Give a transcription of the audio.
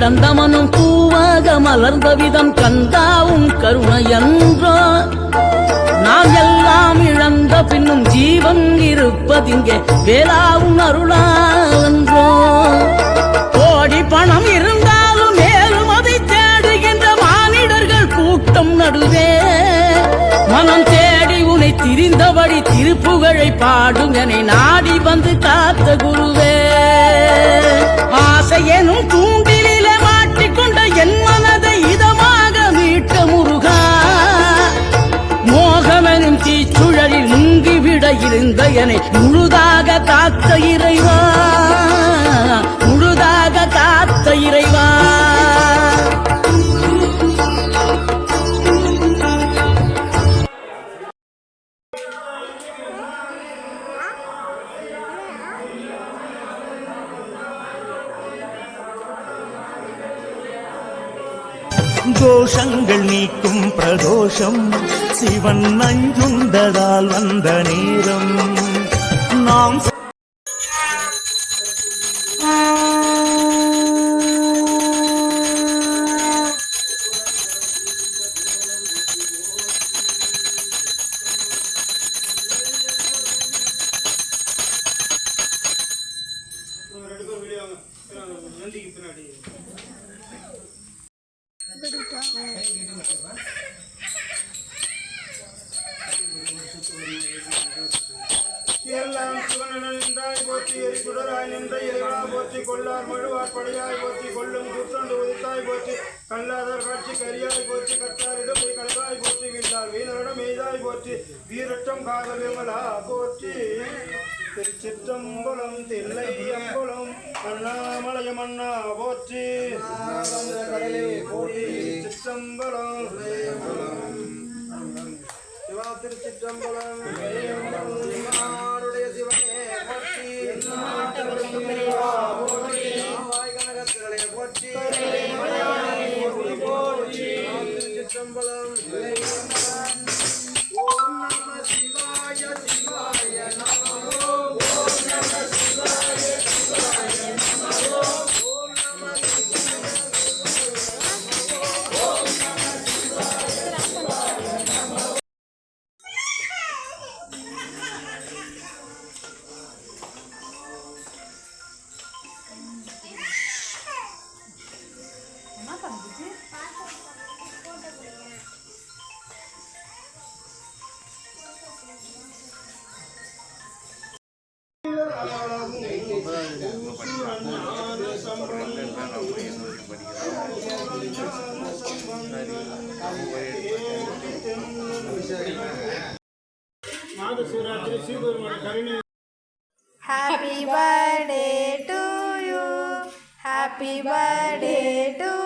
கிடந்த மனம் பூவாக மலர்ந்த விதம் கந்தாவும் கருணையன்றோ நாம் எல்லாம் இழந்த பின்னும் ஜீவன் இருப்பதிங்கே வேளாவும் அருளாவென்றோ கோடி பணம் இருந்தாலும் மேலும் அதை தேடுகின்ற மானிடர்கள் கூட்டம் நடுவே மனம் தேடி உனை திரிந்தபடி திருப்புகழை பாடும் என நாடி வந்து காத்த குருவே ஆசை எனும் தூண்டிலே மாட்டிக்கொண்ட என் மனதை இதமாக மீட்ட முருகா மோகமெனும் தீச்சுழலில் முங்கிவிட இருந்த என்னை முழுதாக காத்த இறைவா முழுதாக காத்த இறைவா தோஷங்கள் நீக்கும் பிரதோஷம் சிவன் நஞ்சுண்டதால் வந்த நேரம் நாம் கொள்ளார் மழுவார் படையாய் போற்றி கொள்ளும் குற்றண்டு உதித்தாய் போற்றி கல்லாதர் காட்சி கரியாய் போற்றி கட்டாரிடம் போய் கலராய் போற்றி வில்லார் வீணரிடம் எய்தாய் போற்றி வீரட்டம் காதல் விமலா போற்றி திருச்சிற்றம்பலம் தில்லை அம்பலம் அண்ணாமலைய மன்னா போற்றி கடலே போற்றி சிற்றம்பலம் சிவா திருச்சிற்றம்பலம் சிவனே போற்றி சிற்றம்பலம் ஓம் நம சிவாய சிவாய நமோ ஓம் நம சிவாய சிவாய நமோ ஓம் நம Happy birthday to you. Happy birthday to